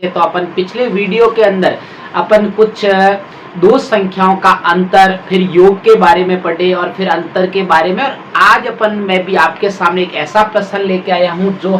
तो अपन पिछले वीडियो के अंदर अपन कुछ दो संख्याओं का अंतर, फिर योग के बारे में पढ़े और फिर अंतर के बारे में। और आज मैं भी आपके सामने एक ऐसा प्रश्न लेके आया हूं जो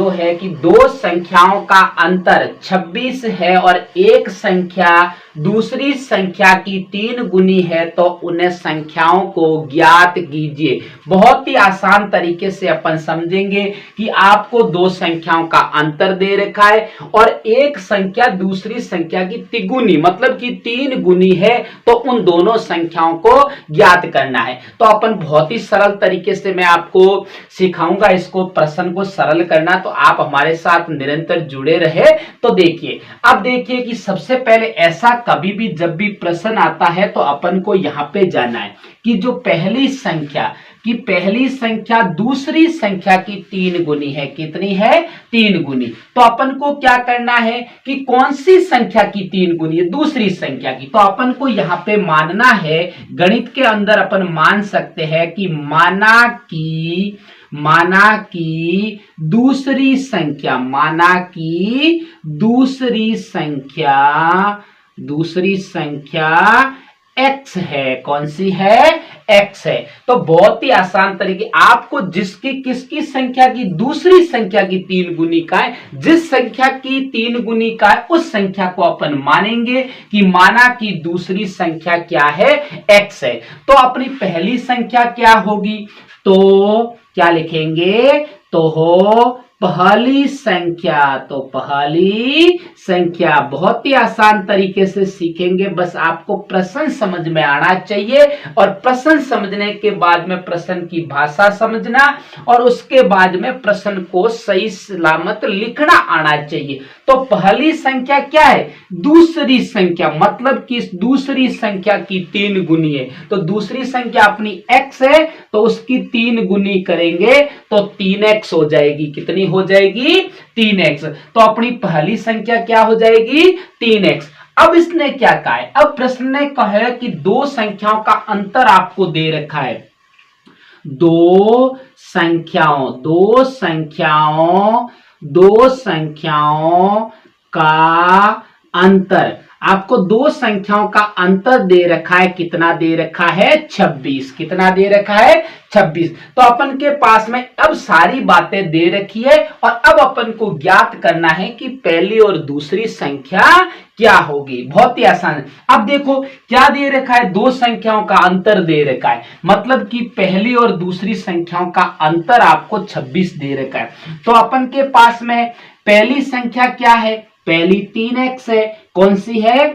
है कि दो संख्याओं का अंतर 26 है और एक संख्या दूसरी संख्या की 3 गुनी है, तो उन्हें संख्याओं को ज्ञात कीजिए। बहुत ही आसान तरीके से अपन समझेंगे कि आपको दो संख्याओं का अंतर दे रखा है और एक संख्या दूसरी संख्या की तिगुनी मतलब कि 3 गुनी है, तो उन दोनों संख्याओं को ज्ञात करना है। तो अपन बहुत ही सरल तरीके से मैं आपको सिखाऊंगा इसको, प्रश्न को सरल करना। तो आप हमारे साथ निरंतर जुड़े रहे। तो देखिए, अब देखिए कि सबसे पहले ऐसा कभी भी जब भी प्रश्न आता है तो अपन को यहाँ पे जाना है कि जो पहली संख्या दूसरी संख्या की 3 गुनी है। कितनी है? 3 गुनी। तो अपन को क्या करना है कि कौन सी संख्या की 3 गुनी है? दूसरी संख्या की। तो अपन को यहाँ पे मानना है, गणित के अंदर अपन मान सकते हैं कि माना की दूसरी संख्या x है। कौन सी है? x है। तो बहुत ही आसान तरीके, आपको किसकी संख्या की दूसरी संख्या की 3 गुनी का है, जिस संख्या की 3 गुनी का है उस संख्या को अपन मानेंगे कि माना कि दूसरी संख्या क्या है? x है। तो अपनी पहली संख्या क्या होगी? तो क्या लिखेंगे? तो हो पहली संख्या। बहुत ही आसान तरीके से सीखेंगे, बस आपको प्रश्न समझ में आना चाहिए और प्रश्न समझने के बाद में प्रश्न की भाषा समझना और उसके बाद में प्रश्न को सही सलामत लिखना आना चाहिए। तो पहली संख्या क्या है? दूसरी संख्या, मतलब कि दूसरी संख्या की 3 गुनी है। तो दूसरी संख्या अपनी x है, तो उसकी 3 गुनी करेंगे तो 3x हो जाएगी। कितनी हो जाएगी? 3x। तो अपनी पहली संख्या क्या हो जाएगी? 3x। अब इसने क्या कहा है? अब प्रश्न ने कहा है कि दो संख्याओं का अंतर आपको दे रखा है। दो संख्याओं का अंतर, आपको दो संख्याओं का अंतर दे रखा है। कितना दे रखा है? 26। कितना दे रखा है? 26। तो अपन के पास में अब सारी बातें दे रखी है और अब अपन को ज्ञात करना है कि पहली और दूसरी संख्या क्या होगी। बहुत ही आसान है। अब देखो क्या दे रखा है? दो संख्याओं का अंतर दे रखा है, मतलब कि पहली और दूसरी संख्याओं का अंतर आपको 26 दे रखा है। तो अपन के पास में पहली संख्या क्या है? पहली 3x है। कौन सी है?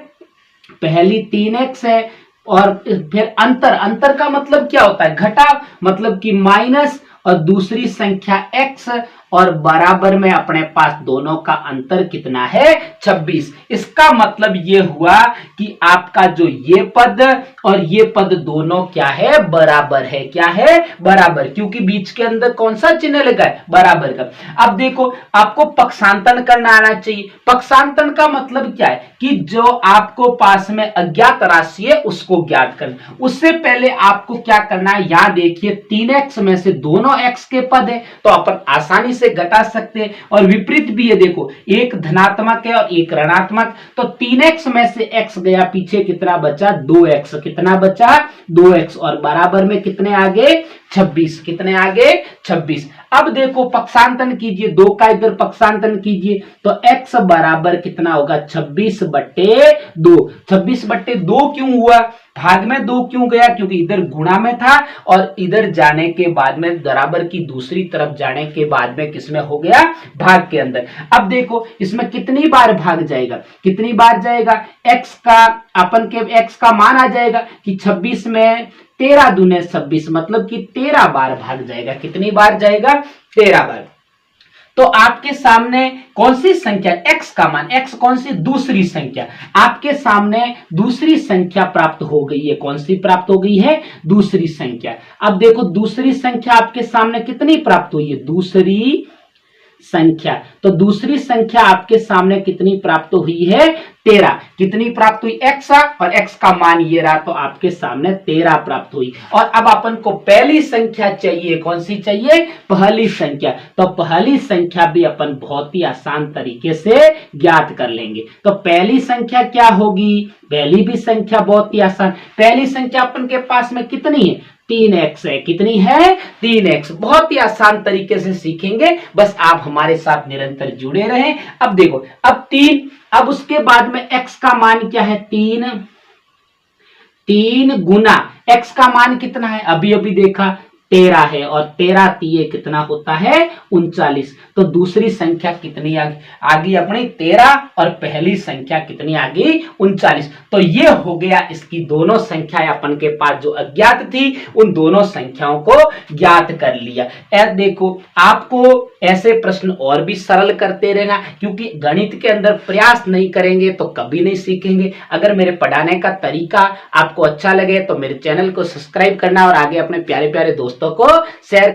पहली 3x है। और फिर अंतर का मतलब क्या होता है? घटा, मतलब कि माइनस, और दूसरी संख्या x और बराबर में अपने पास दोनों का अंतर कितना है? 26। इसका मतलब ये हुआ कि आपका जो ये पद और ये पद दोनों क्या है? बराबर है। क्या है? बराबर, क्योंकि बीच के अंदर कौन सा चिन्ह लगा है? बराबर का। अब देखो, आपको पक्षांतन करना आना चाहिए। पक्षांतन का मतलब क्या है? कि जो आपको पास में अज्ञात राशि है उसको ज्ञात करना। उससे पहले आपको क्या करना है? यहां देखिए 3x में से दोनों x के पद है, तो अपन आसानी से घटा सकते हैं। और विपरीत भी है, देखो एक धनात्मक है और एक ऋणात्मक। तो 3x में से x गया पीछे, कितना बचा? 2x। कितना बचा? 2x। और बराबर में कितने आगे? 26। कितने आगे? 26। अब देखो पक्षांतन कीजिए, 2 का इधर पक्षांतन कीजिए तो x बराबर कितना होगा? 26/2। 26/2 क्यों हुआ? भाग में 2 क्यों गया? क्योंकि इधर गुणा में था और इधर जाने के बाद में बराबर की दूसरी तरफ जाने के बाद में किसमें हो गया? भाग के अंदर। अब देखो इसमें कितनी बार भाग जाएगा? कितनी बार जाएगा? x का अपन के x का मान आ जाएगा कि 26 में 13 दूने 26, मतलब कि 13 बार भाग जाएगा। कितनी बार जाएगा? 13 बार। तो आपके सामने कौन सी संख्या? x का मान, x कौन सी? दूसरी संख्या। आपके सामने दूसरी संख्या प्राप्त हो गई है। कौन सी प्राप्त हो गई है? दूसरी संख्या। अब देखो दूसरी संख्या आपके सामने कितनी प्राप्त हुई है? संख्या। तो दूसरी संख्या आपके सामने कितनी प्राप्त हुई है? 13। कितनी प्राप्त हुई? x और x का मान ये रहा, तो आपके सामने 13 प्राप्त हुई। और अब अपन को पहली संख्या चाहिए, कौन सी चाहिए? पहली संख्या। तो पहली संख्या भी अपन बहुत ही आसान तरीके से ज्ञात कर लेंगे। तो पहली संख्या क्या होगी? पहली भी संख्या बहुत ही आसान। पहली संख्या अपन के पास में कितनी है? 3x है। कितनी है? 3x। बहुत ही आसान तरीके से सीखेंगे, बस आप हमारे साथ निरंतर जुड़े रहें। अब देखो, अब 3, अब उसके बाद में x का मान क्या है? 3 गुना x का मान कितना है? अभी अभी देखा 13 है, और 13 तिये कितना होता है? 39। तो दूसरी संख्या कितनी आ गई अपनी? 13, और पहली संख्या कितनी आ गई? 39। तो ये हो गया इसकी दोनों संख्याएं अपन के पास जो अज्ञात थी, उन दोनों संख्याओं को ज्ञात कर लिया। देखो, आपको ऐसे प्रश्न और भी सरल करते रहना, क्योंकि गणित के अंदर प्रयास नहीं करेंगे तो कभी नहीं सीखेंगे। अगर मेरे पढ़ाने का तरीका आपको अच्छा लगे तो मेरे चैनल को सब्सक्राइब करना और आगे अपने प्यारे प्यारे दोस्तों को शेयर